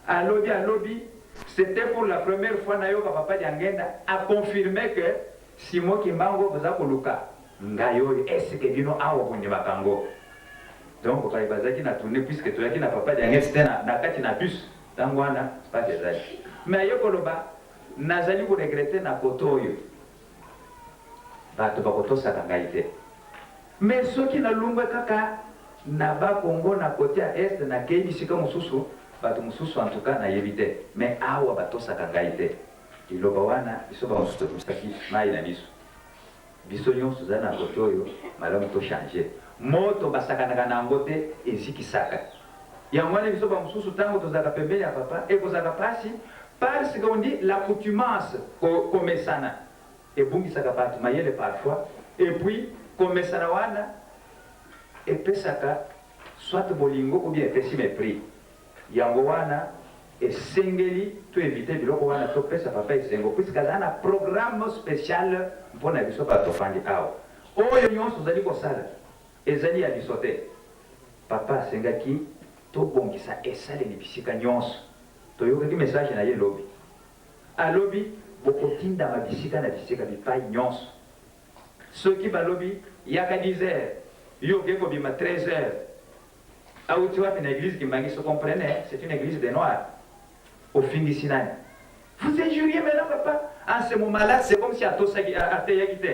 alobi c'était pour la première fois na yoka papa Diangenda a confirmé que Simon Kimbango baza koluka ngai oyo eske bino awa bonye bakango donc kai bazaki na tourner puisque toyaki na papa Diangenda c'était na kati na bus ntango wana pas ezali mais yokoloba nazali ko regretter na koto oyo bato bakotosaka ngai te mais soki nalungwe kaka na bakongo na kote ya est na kei bisika mosusu bato mosusu en tout cas nayebi te mais awa batosaka ngai te liloba wana biso bamosusu tomisaki mai na biso nyonso toza na kote oyo malamu tochange moto basakanaka na yango te ezikisaka yango wana biso bamosusu ntango tozalaka pembeni ya papa ekozalaka mpasi parce qu'on dit l'accoutumance komesana ebungisaka bato mayele parfois et puis komesana wana epesaka soit bolingo ou bien epesi mépris yango wana esengeli to éviter biloko wana topesa papa esengo puisque aza na programme spécial mpona biso bato fandi awa oyo nyonso ozali kosala ezali ya biso te papa asengaki tobongisa esaleli bisika nyonso toyokaki message na ye lobi alobi bokotindama bisika na bisika bipai nyonso soki balobi yaka 10 heures yoke kobima 13 heures auti wapi na église Kimbangi se comprenez c'est une église des noirs au fingisi nani vous injuriez maintenant papa en ce moment-là c'est comme si ateyaki te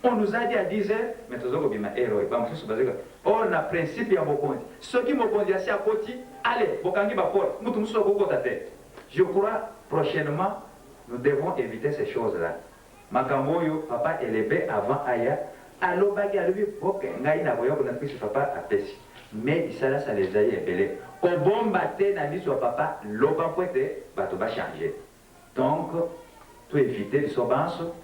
on nous a dit à 10 heures mais tozoko bima héros bamosusu bazeka on a principe ya mokonzi soki mokonzi asi akoti allez bokangi baporte mutu mosusu akokota te je crois prochainement nous devons éviter ces choses là makambo oyo papa élébé avant aya alobaki alobi boke ngai na boyoko na pisi papa apesi mais bisala ça les aye ebele kobomba te na miso ya papa loba po ete bato bachange donc to éviter biso banso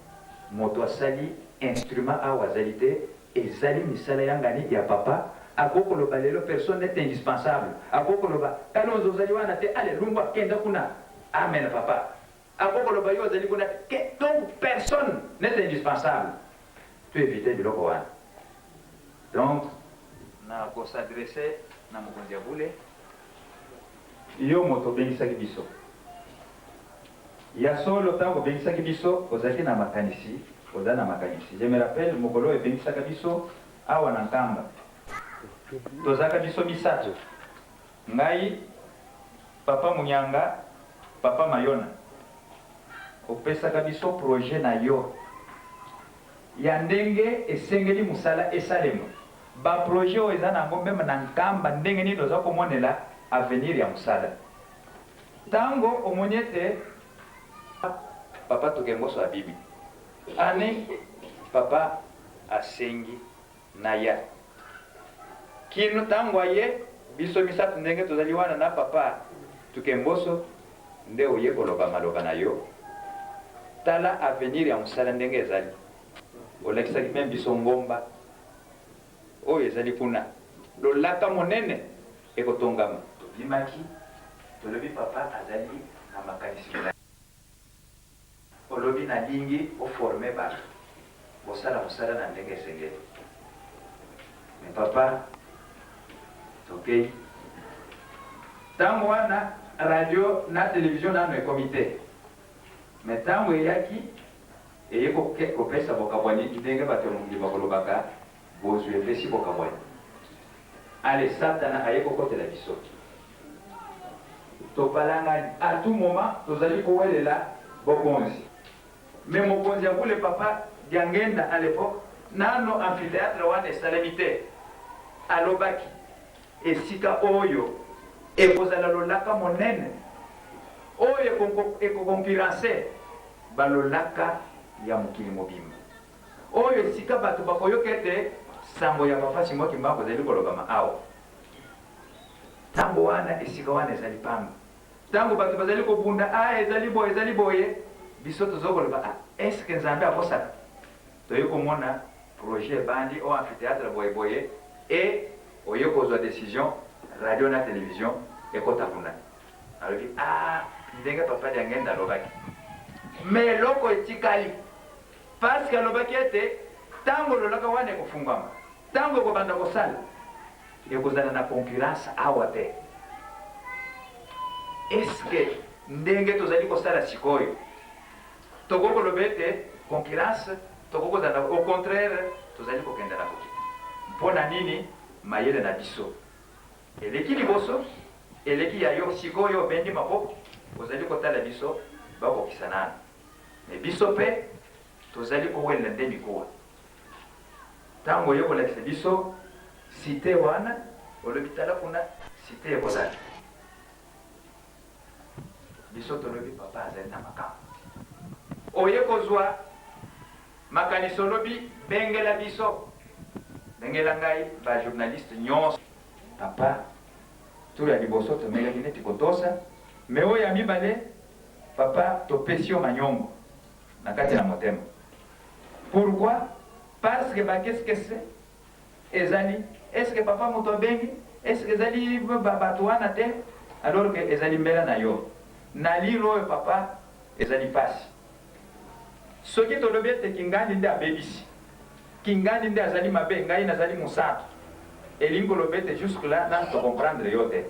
moto asali instrument awa azali te ezali misala ya ngani ya papa akokoloba lelo personne n'est indispensable akokoloba kalonzo ozali wana te ale lumba kenda kuna amen papa akokoloba yo ozali kuna te donc personne n'est indispensable tu éviter biloko wana donc na kosadresse na mokonzi ya bule yo moto obengisaki biso ya solo ntango obengisaki biso ozalaki na makanisi oza na makanisi je me rappelle mokolo oyo ebengisaka biso awa na nkamba tozalaka biso misato ngai papa munyanga papa mayona opesaka biso projet na yo ya ndenge esengeli mosala esalema baprojet oyo eza nango meme na nkamba ndenge nini oza komonela avenir ya mosala ntango omoni ete papa tokengoso ya bibi ani papa asengi na ya kino ntango aye biso misato ndenge tozali wana na papa tukemboso nde oye koloba maloba na yo tala avenir ya mosala ndenge ezali olakisaki meme biso ngomba oyo ezali kuna lolaka monene ekotongama tobimaki tolobi papa azali na makanisi olobi nalingi oforme bato bosala mosala na ndenge esengeli me papa tokei ntango wana radio na televizio nano ekomi te me ntango eyaki eye kopesa bokabwani ndenge bato ya mokili bakolobaka bozwi epesi bokabwani ale satana aye kokotela biso topalangani a tout moment tozali kowelela bokonzi me mokonzi ya bule papa diangenda à l'époque nano amphithéâtre wana esalemi te alobaki esika oyo ekozala lolaka monene oyo ekokonkurence balolaka ya mokili mobimba oyo esika bato bakoyoka ete sango ya papa Simon Kimbangu ezali kolobama awa ntango wana esika wana ezali pamba ntango bato bazali kobunda ezali boye biso tozokoloba eske nzambe akosaka toye komona projet bandi o amphithéâtre boyeboye e oye kozwa décision radio na télévision ekota kuna alobi ndenge papa diangenda alobaki me eloko etikali parce que alobaki ete ntango lolaka wana ekofungwama ntango ekobanda kosala ekozala na concurrence awa te eske ndenge tozali kosala sikoyo tokokoloba ete concurrence tokokozala au contraire tozali kokenda na koki mpo na nini mayele na biso eleki liboso eleki ya yo sikoyo obendi maboko ozali kotala biso bakokisa nano me biso mpe tozali kowelela nde mikuwa ntango oye kolakisa biso site wana olobi tala kuna site ekozala biso tolobi papa azali na makambo oye kozwa makanisi olobi bengela biso bengela ngai bajournaliste nyonso papa toyo ya liboso tomelaki neti kotosa me oyo ya mibale papa topesi yo manyongo na kati na motema pourquoi parce que bakeskese ezali est-ce que papa moto abengi est-ce que ezali bato wana te alors que ezali mbela na yo na lilo oyo papa ezali pasi soki tolobi ete kingandi nde abebisi kingandi nde azali mabe ngai nazali mosantu elingi kolobi ete jusque là nani tocomprendre yo te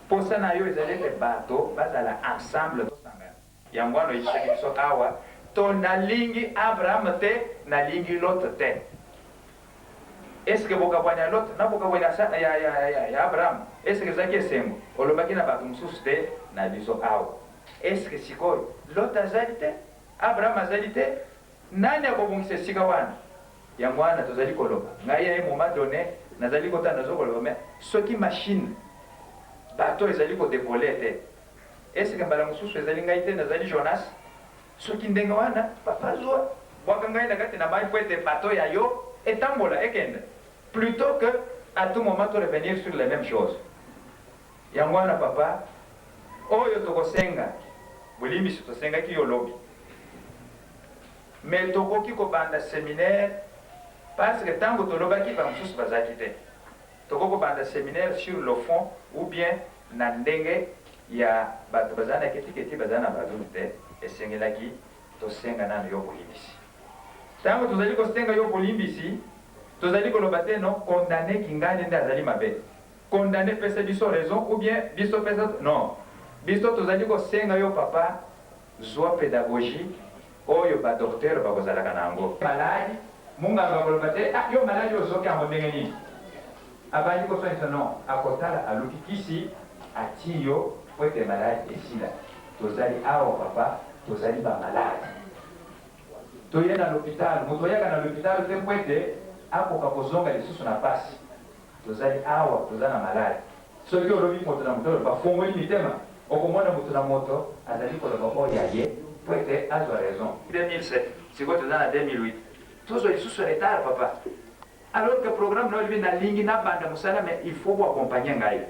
posa na yo ezali ete bato bazala ensemble tosangana yango wana oyebisaki biso awa to nalingi abraham te nalingi lot te eske bokabwani ya lot na bokabwani ya abraham eske ezalaki esengo olobaki na bato mosusu te na biso awa eske sikoyo lot azali te abraham azali te nani akobongisa esika wana yango wana tozali koloba ngai ya moment donné nazali kota nazokoloba me soki machine bato ezali kodekole te eske mbala mosusu ezali ngai te nazali jonas soki ndenge wana papa zwa bwaka ngai na kati na mai po ete bato ya yo etambola ekende plutôt que à tout moment to revenir sur les mêmes choses yango wana papa oyo tokosenga bolimbisi tosengaki yo lobi mais tokoki kobanda séminaire parce que tant que tolobaki ba mususu bazaki te tokoko banda séminaire sur le fond ou bien na ndenge ya bato bazana keti bazana bazunu te esengelaki tosenga nano yo bolimbisi tango tozali kosenga yo bolimbisi tozali koloba te non condamné kingani nde azali mabe condamné pesa biso raison ou bien biso pesa non biso tozali kosenga yo papa zwa pédagogie oyo badocteur bakozalaka na yango maladi munganga koloba te yo maladi ozoki yango ndenge nini abandi koswanisa non akotala aluki kisi ati yo po ete maladi esila tozali awa papa tozali bamaladi toye na l'hôpital moto oyaka na l'hôpital te po ete akoka kozonga lisusu na pasi tozali awa toza na maladi soki olobi moto na moto bafongoli mitema okomona moto na moto azali koloba oyo aye po ete azwa raison 2007 sikoyo toza na 2008 tozwa lisusu retard papa alors que programme naolobi nalingi nabanda mosala mais il faut boaccompagne ngai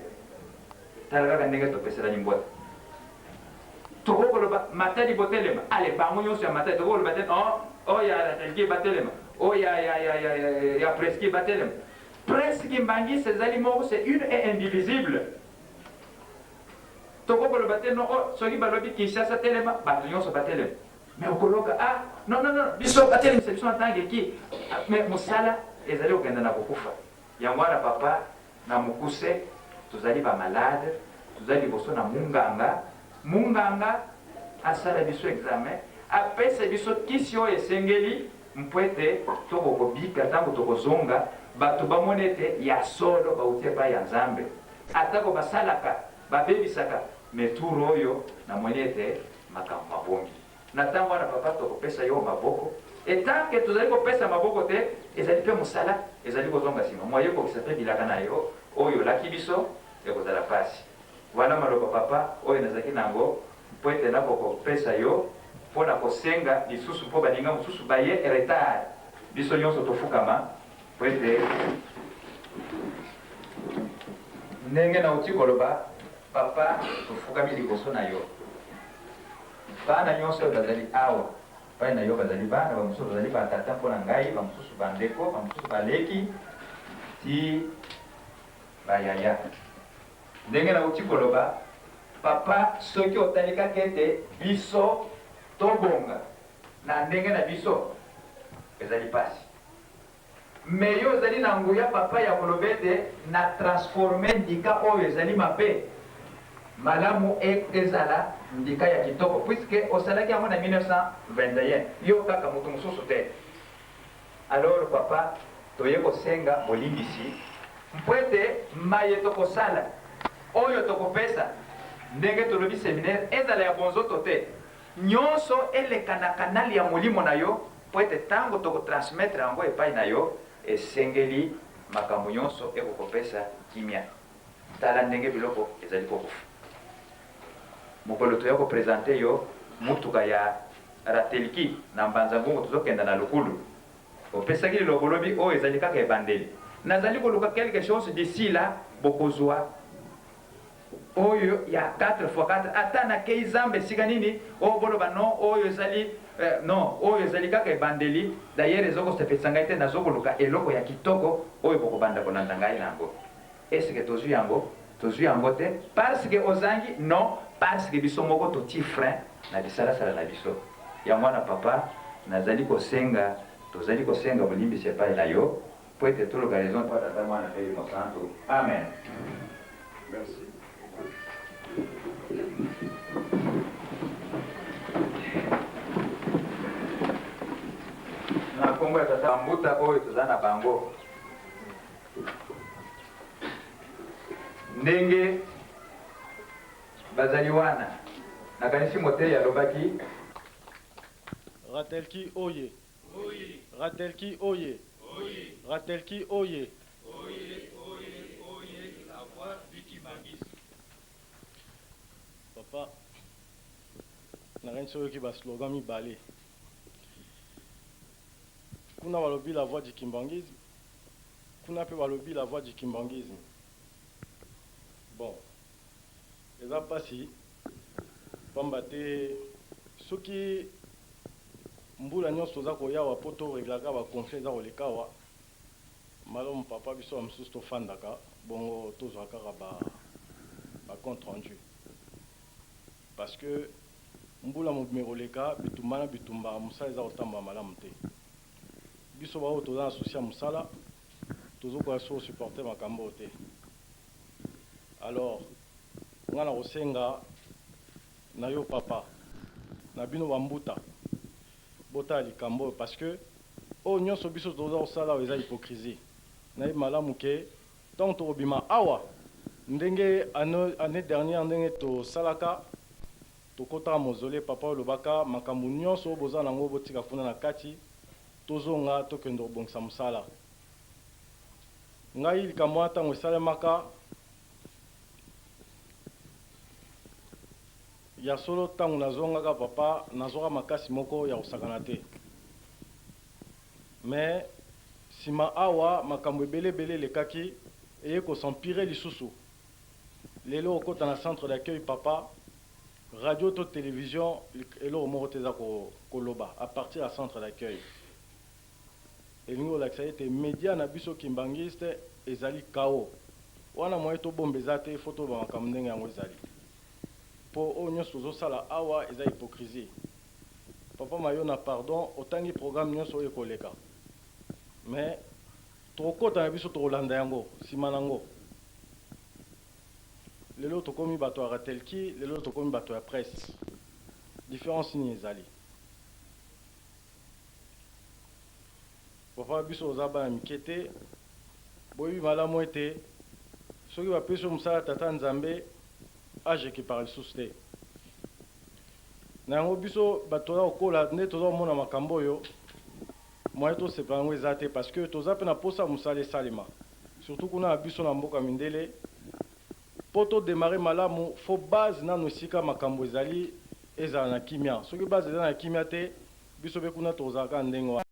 tala kaka ndenge topeselani mbota tokokoloba matadi botelema ale bango nyonso ya matadi tokokoloba te oya telki batelema oya preski batelema presque mbangisi ezali moko c'est une et indivisible tokokoloba te no soki balobi kinshasa telema bato nyonso batelema mais okoloka non biso batelemisa biso natange ki mais mosala ezali kokenda na kokufa yango wana papa na mokuse tozali bamalade tozali liboso na munganga asala biso examen apesa biso kisi oyo esengeli mpo ete tokokobika ntango tokozonga bato bamoni ete ya solo bauti epai ya nzambe atako basalaka babebisaka metour oyo namoni ete makambo mabongi na ntango wana papa tokopesa yo maboko etanke tozali kopesa maboko te ezali mpe mosala ezali kozonga nsima mwaye kokisa mpe bilaka na yo oyo olaki biso ekozala pasi wana maloba papa oyo nazalaki nango mpo ete nakokopesa yo mpo na kosenga lisusu mpo baninga mosusu baye retard biso nyonso tofukama mpo ete ndenge nauti koloba papa tofukami liboso na yo bana nyonso oyo bazali awa pai na yo bazali bana bamosusu bazali batata mpo na ngai bamosusu bandeko bamosusu baleki ti bayaya ndenge nauti koloba papa soki otalikaki ete biso tobonga na ndenge na biso ezali pasi me yo ozali na nguya papa ya koloba ete na transforme ndika oyo ezali mabe malamu ezala ndika ya kitoko puisque osalaki yango na 1921 yo kaka moto mosusu te alors papa toye kosenga bolimbisi mpo ete maye tokosala oyo tokopesa ndenge tolobi séminaire ezala ya bonzoto te nyonso eleka na kanali ya molimo na yo mpo ete ntango tokotransmettre yango epai na yo esengeli makambo nyonso ekokopesa kimia tala ndenge biloko ezali kokufa mokolo toya kopresente yo mutuka ya rateliki na mbanza ngongo tozokenda na lokulu opesaki lilobo lobi oyo ezali kaka ebandeli nazali koluka quelque chose d'ici là bokozwa oyo ya 4x4 ata nakei zamba esika nini oyo boloba non oyo ezali non oyo ezali kaka ebandeli d'ailleurs ezokosepelisa ngai te nazokoluka eloko ya kitoko oyo bokobanda kolanda ngai nango eske tozwi yango te parce que ozangi non parce que biso moko toti frein na bisalasala na biso yango wana papa nazali kosenga tozali kosenga bolimbisi epai na yo po ete toloka raison po tata mwana mpe yo mosantu amen. Merci. na kongo ya tata mbuta oyo toza na bango ndenge bazali wana nakanisi motei alobaki Ratelki oye. Ratelki oye. Ratelki oye. La voix du Kimangis. Papa, nakanisi oyo ki ba slogan mibale. Kuna balobi la voix du kimbangisme, kuna pe balobi la voix du kimbangisme. Bon, eza pasi pamba te soki mbula nyonso toza koyawa po toreglaka baconflit eza koleka awa malamu papa biso ya mosusu tofandaka bongo tozwa kaka compte rendu parce que mbula mobimero leka bitumba na bitumba mosala eza kotambola malamu te biso baoyo toza na susi ya mosala tozokoya so supporter makambo oyo te. Alors nga na kosenga na yo papa na bino bambuta botala likambo oyo parce que oyo nyonso biso toza kosala oyo eza hypocrisie. Nayebi malamu ke ntango tokobima awa ndenge année dernière ndenge tosalaka tokotaka mozole papa oyo olobaka makambo nyonso oyo boza nango botika kuna na kati tozonga tokende kobongisa mosala. Ngai likambo wana ntango esalemaka ya solo ntango nazongaka papa nazwaka makasi moko ya kosakana te. Mais sima awa makambo ebele lekaki eye kosampire lisusu. Lelo okota na centre d'accueil papa radio to télévision eloko moko te eza koloba à partir ya centre d'accueil. Elingi olakisa ete média na biso kimbangiste ezali kao wana moye tobomba eza te fo toba makambo ndenge yango ezali mpo oyo nyonso tozosala awa eza hypocrisie. Papa mayo na pardon otangi programme nyonso oyo ekoleka mais tokokota na biso tokolanda yango nsima nango. Lelo tokomi bato ya ratelki lelo tokomi bato ya presse différence nini ezali. Papa biso oza bana mike te boyebi malamu ete soki bapesi yo mosala tata nzambe ageki par lisusu te. Na yango biso bato toza kokola nde toza komona makambo oyo moye tosepela yango eza te parce que toza mpe na posa mosala esalema surtout kuna na biso na mboka mindele mpo todemare malamu fo base nano esika makambo ezali ezala na kimia. Soki base eza na kimia te biso mpe kuna tozalaka ndenge wana.